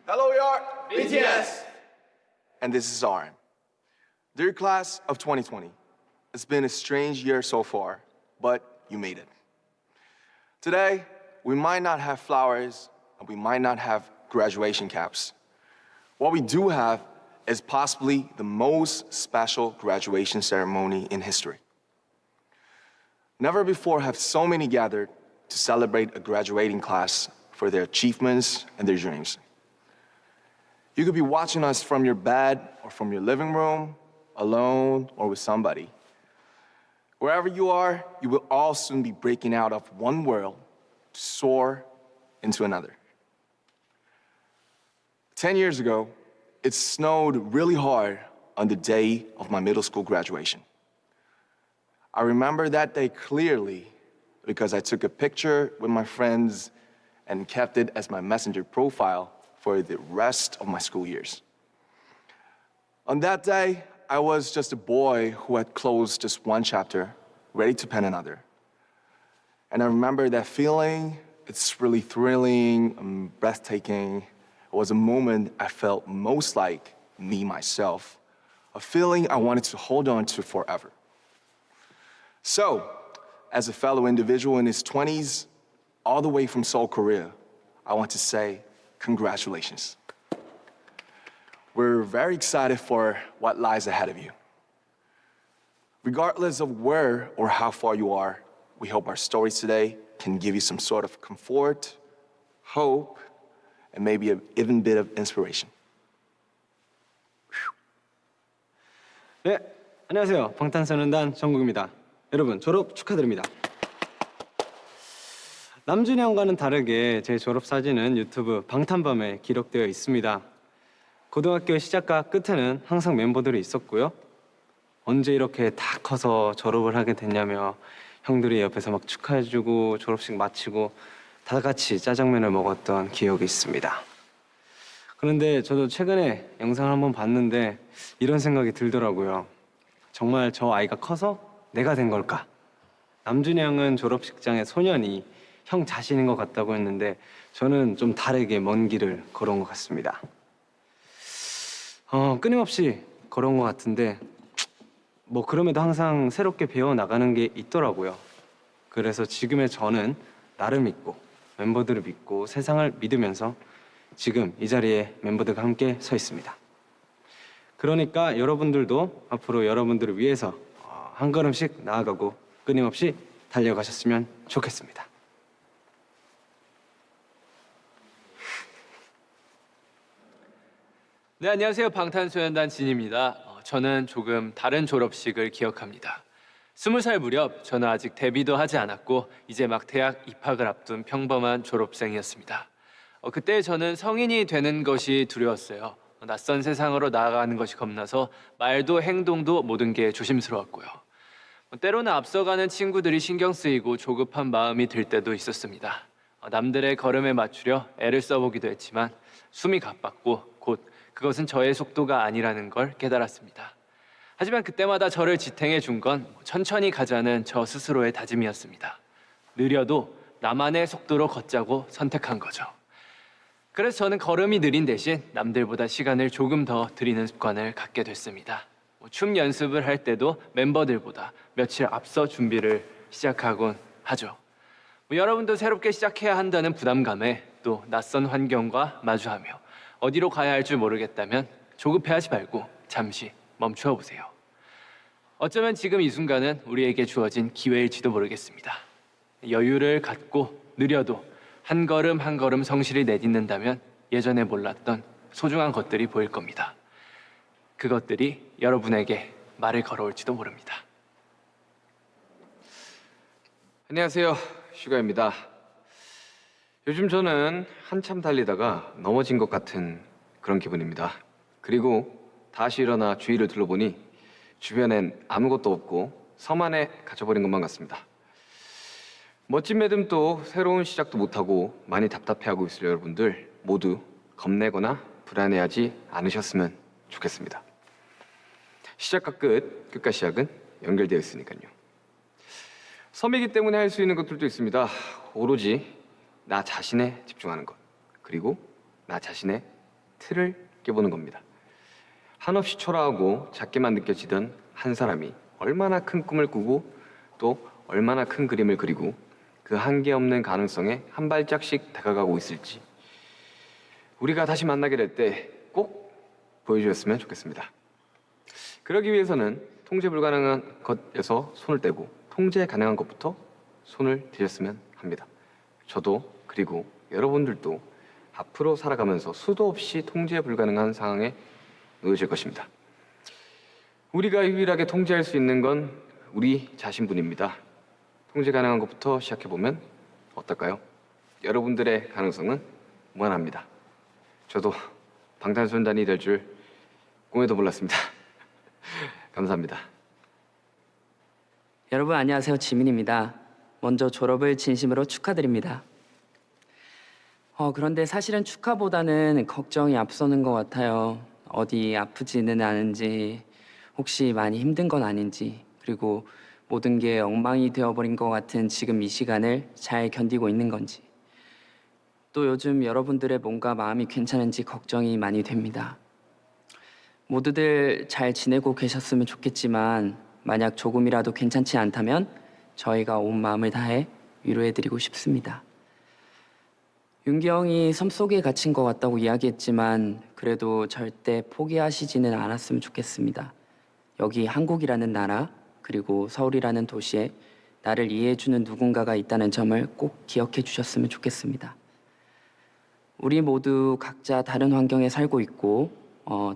Hello, we are BTS. And this is RM. Dear class of 2020, it's been a strange year so far, but you made it. Today, we might not have flowers, and we might not have graduation caps. What we do have is possibly the most special graduation ceremony in history. Never before have so many gathered to celebrate a graduating class for their achievements and their dreams. You could be watching us from your bed or from your living room, alone or with somebody. Wherever you are, you will all soon be breaking out of one world to soar into another. 10 years ago, it snowed really hard on the day of my middle school graduation. I remember that day clearly because I took a picture with my friends and kept it as my Messenger profile for the rest of my school years. On that day, I was just a boy who had closed just one chapter, ready to pen another. And I remember that feeling. It's really thrilling and breathtaking. It was a moment I felt most like me, myself, a feeling I wanted to hold on to forever. So, as a fellow individual in his 20s, all the way from Seoul, Korea, I want to say congratulations. We're very excited for what lies ahead of you. Regardless of where or how far you are, we hope our stories today can give you some sort of comfort, hope, and maybe an even bit of inspiration. 네, 안녕하세요. 방탄소년단 정국입니다. 여러분, 졸업 축하드립니다. 남준이 형과는 다르게 제 졸업 사진은 유튜브 방탄밤에 기록되어 있습니다. 고등학교 시작과 끝에는 항상 멤버들이 있었고요. 언제 이렇게 다 커서 졸업을 하게 됐냐며 형들이 옆에서 막 축하해주고 졸업식 마치고 다 같이 짜장면을 먹었던 기억이 있습니다. 그런데 저도 최근에 영상을 한번 봤는데 이런 생각이 들더라고요. 정말 저 아이가 커서 내가 된 걸까? 남준이 형은 졸업식장의 소년이 형 자신인 것 같다고 했는데 저는 좀 다르게 먼 길을 걸어온 것 같습니다. 끊임없이 걸어온 것 같은데 뭐 그럼에도 항상 새롭게 배워나가는 게 있더라고요. 그래서 지금의 저는 나를 믿고 멤버들을 믿고 세상을 믿으면서 지금 이 자리에 멤버들과 함께 서 있습니다. 그러니까 여러분들도 앞으로 여러분들을 위해서 한 걸음씩 나아가고 끊임없이 달려가셨으면 좋겠습니다. 네, 안녕하세요. 방탄소년단 진입니다. 저는 조금 다른 졸업식을 기억합니다. 20살 무렵 저는 아직 데뷔도 하지 않았고 이제 막 대학 입학을 앞둔 평범한 졸업생이었습니다. 그때 저는 성인이 되는 것이 두려웠어요. 낯선 세상으로 나아가는 것이 겁나서 말도 행동도 모든 게 조심스러웠고요. 때로는 앞서가는 친구들이 신경 쓰이고 조급한 마음이 들 때도 있었습니다. 남들의 걸음에 맞추려 애를 써보기도 했지만 숨이 가빴고 곧 그것은 저의 속도가 아니라는 걸 깨달았습니다. 하지만 그때마다 저를 지탱해 준 건 천천히 가자는 저 스스로의 다짐이었습니다. 느려도 나만의 속도로 걷자고 선택한 거죠. 그래서 저는 걸음이 느린 대신 남들보다 시간을 조금 더 들이는 습관을 갖게 됐습니다. 춤 연습을 할 때도 멤버들보다 며칠 앞서 준비를 시작하곤 하죠. 여러분도 새롭게 시작해야 한다는 부담감에 또 낯선 환경과 마주하며 어디로 가야 할 줄 모르겠다면 조급해하지 말고 잠시 멈추어 보세요. 어쩌면 지금 이 순간은 우리에게 주어진 기회일지도 모르겠습니다. 여유를 갖고 느려도 한 걸음 한 걸음 성실히 내딛는다면 예전에 몰랐던 소중한 것들이 보일 겁니다. 그것들이 여러분에게 말을 걸어올지도 모릅니다. 안녕하세요, 슈가입니다. 요즘 저는 한참 달리다가 넘어진 것 같은 그런 기분입니다. 그리고 다시 일어나 주위를 둘러보니 주변엔 아무것도 없고 섬 안에 갇혀버린 것만 같습니다. 멋진 매듭도 새로운 시작도 못하고 많이 답답해하고 있을 여러분들 모두 겁내거나 불안해하지 않으셨으면 좋겠습니다. 시작과 끝과 시작은 연결되어 있으니까요. 섬이기 때문에 할 수 있는 것들도 있습니다. 오로지 나 자신에 집중하는 것, 그리고 나 자신의 틀을 깨보는 겁니다. 한없이 초라하고 작게만 느껴지던 한 사람이 얼마나 큰 꿈을 꾸고 또 얼마나 큰 그림을 그리고 그 한계 없는 가능성에 한 발짝씩 다가가고 있을지 우리가 다시 만나게 될 때 꼭 보여주셨으면 좋겠습니다. 그러기 위해서는 통제 불가능한 것에서 손을 떼고 통제 가능한 것부터 손을 대셨으면 합니다. 저도 그리고 여러분들도 앞으로 살아가면서 수도 없이 통제 불가능한 상황에 놓여질 것입니다. 우리가 유일하게 통제할 수 있는 건 우리 자신뿐입니다. 통제 가능한 것부터 시작해보면 어떨까요? 여러분들의 가능성은 무한합니다. 저도 방탄소년단이 될 줄 꿈에도 몰랐습니다. 감사합니다. 여러분 안녕하세요. 지민입니다. 먼저 졸업을 진심으로 축하드립니다. 그런데 사실은 축하보다는 걱정이 앞서는 것 같아요. 어디 아프지는 않은지, 혹시 많이 힘든 건 아닌지, 그리고 모든 게 엉망이 되어버린 것 같은 지금 이 시간을 잘 견디고 있는 건지, 또 요즘 여러분들의 몸과 마음이 괜찮은지 걱정이 많이 됩니다. 모두들 잘 지내고 계셨으면 좋겠지만 만약 조금이라도 괜찮지 않다면 저희가 온 마음을 다해 위로해드리고 싶습니다. 윤기 형이 섬 속에 갇힌 것 같다고 이야기했지만 그래도 절대 포기하시지는 않았으면 좋겠습니다. 여기 한국이라는 나라 그리고 서울이라는 도시에 나를 이해해주는 누군가가 있다는 점을 꼭 기억해 주셨으면 좋겠습니다. 우리 모두 각자 다른 환경에 살고 있고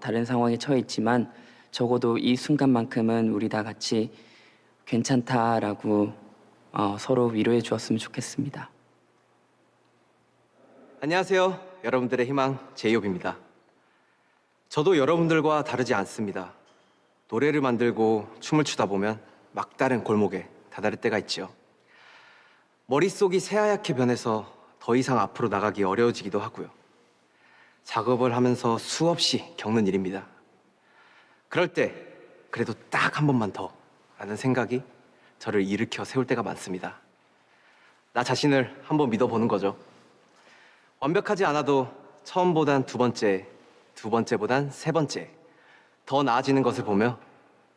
다른 상황에 처해 있지만 적어도 이 순간만큼은 우리 다 같이 괜찮다라고 서로 위로해 주었으면 좋겠습니다. 안녕하세요. 여러분들의 희망 제이홉입니다. 저도 여러분들과 다르지 않습니다. 노래를 만들고 춤을 추다 보면 막다른 골목에 다다를 때가 있죠. 머릿속이 새하얗게 변해서 더 이상 앞으로 나가기 어려워지기도 하고요. 작업을 하면서 수없이 겪는 일입니다. 그럴 때 그래도 딱 한 번만 더 라는 생각이 저를 일으켜 세울 때가 많습니다. 나 자신을 한번 믿어보는 거죠. 완벽하지 않아도 처음보단 두 번째, 두 번째보단 세 번째 더 나아지는 것을 보며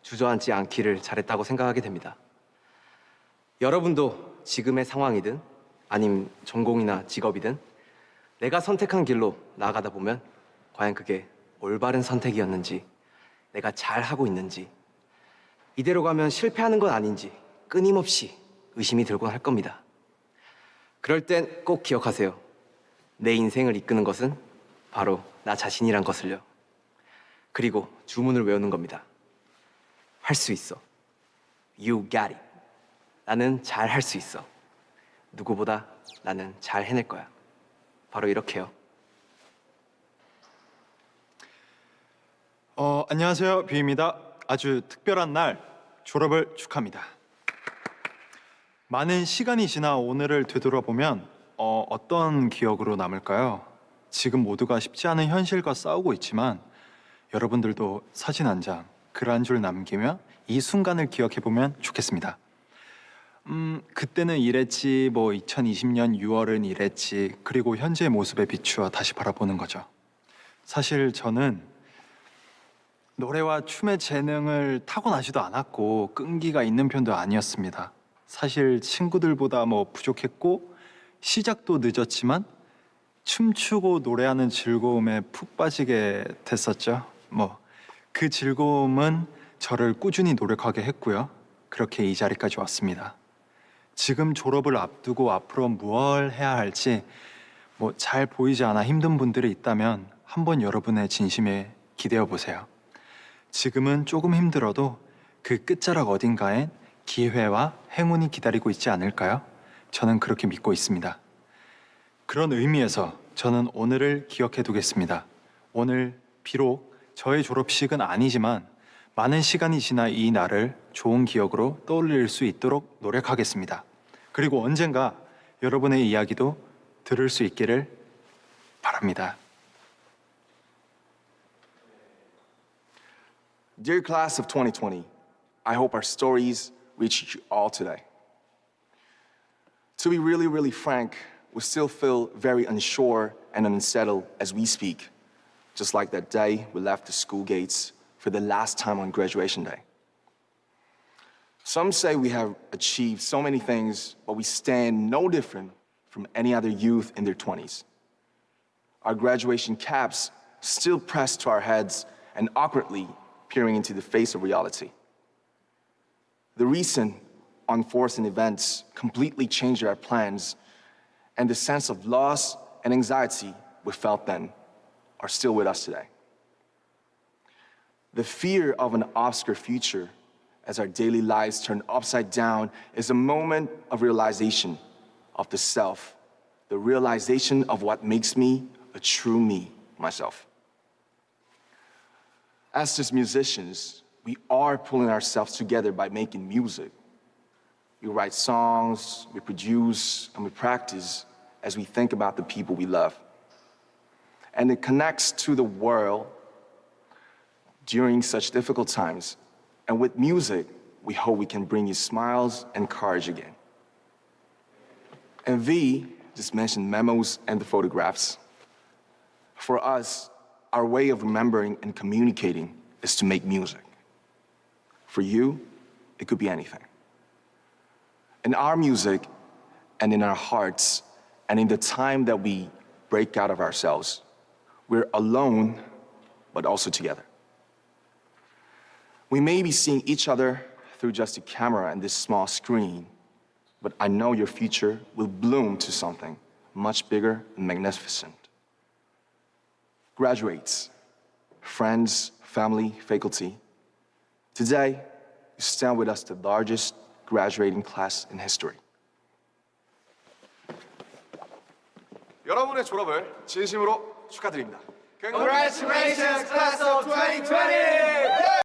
주저앉지 않기를 잘했다고 생각하게 됩니다. 여러분도 지금의 상황이든 아님 전공이나 직업이든 내가 선택한 길로 나아가다 보면 과연 그게 올바른 선택이었는지 내가 잘하고 있는지 이대로 가면 실패하는 건 아닌지 끊임없이 의심이 들곤 할 겁니다. 그럴 땐 꼭 기억하세요. 내 인생을 이끄는 것은 바로 나 자신이란 것을요. 그리고 주문을 외우는 겁니다. 할 수 있어. You got it. 나는 잘 할 수 있어. 누구보다 나는 잘 해낼 거야. 바로 이렇게요. 안녕하세요. 뷰입니다. 아주 특별한 날 졸업을 축하합니다. 많은 시간이 지나 오늘을 되돌아보면 어떤 기억으로 남을까요? 지금 모두가 쉽지 않은 현실과 싸우고 있지만 여러분들도 사진 한 장, 글 한 줄 남기며 이 순간을 기억해보면 좋겠습니다. 그때는 이랬지, 2020년 6월은 이랬지, 그리고 현재의 모습에 비추어 다시 바라보는 거죠. 사실 저는 노래와 춤의 재능을 타고나지도 않았고 끈기가 있는 편도 아니었습니다. 사실 친구들보다 부족했고 시작도 늦었지만 춤추고 노래하는 즐거움에 푹 빠지게 됐었죠. 그 즐거움은 저를 꾸준히 노력하게 했고요. 그렇게 이 자리까지 왔습니다. 지금 졸업을 앞두고 앞으로 무엇을 해야 할지 잘 보이지 않아 힘든 분들이 있다면 한번 여러분의 진심에 기대어 보세요. 지금은 조금 힘들어도 그 끝자락 어딘가엔 기회와 행운이 기다리고 있지 않을까요? 저는 그렇게 믿고 있습니다. 그런 의미에서 저는 오늘을 기억해 두겠습니다. 오늘 비록 저의 졸업식은 아니지만 많은 시간이 지나 이 날을 좋은 기억으로 떠올릴 수 있도록 노력하겠습니다. 그리고 언젠가 여러분의 이야기도 들을 수 있기를 바랍니다. Dear class of 2020, I hope our stories reach you all today. To be really, really frank, we still feel very unsure and unsettled as we speak. just like that day we left the school gates for the last time on graduation day. Some say we have achieved so many things, but we stand no different from any other youth in their 20s. Our graduation caps still pressed to our heads and awkwardly peering into the face of reality. The recent unforeseen events completely changed our plans, and the sense of loss and anxiety we felt then are still with us today. The fear of an obscure future as our daily lives turn upside down is a moment of realization of the self, the realization of what makes me a true me, myself. As just musicians, we are pulling ourselves together by making music. We write songs, we produce, and we practice as we think about the people we love. And it connects to the world during such difficult times. And with music, we hope we can bring you smiles and courage again. And V just mentioned memos and the photographs. For us, our way of remembering and communicating is to make music. For you, it could be anything. In our music and in our hearts and in the time that we break out of ourselves, we're alone, but also together. We may be seeing each other through just a camera and this small screen, but I know your future will bloom to something much bigger and magnificent. Graduates, friends, family, faculty, today, you stand with us the largest graduating class in history. 여러분의 졸업을 진심으로 축하드립니다. Congratulations!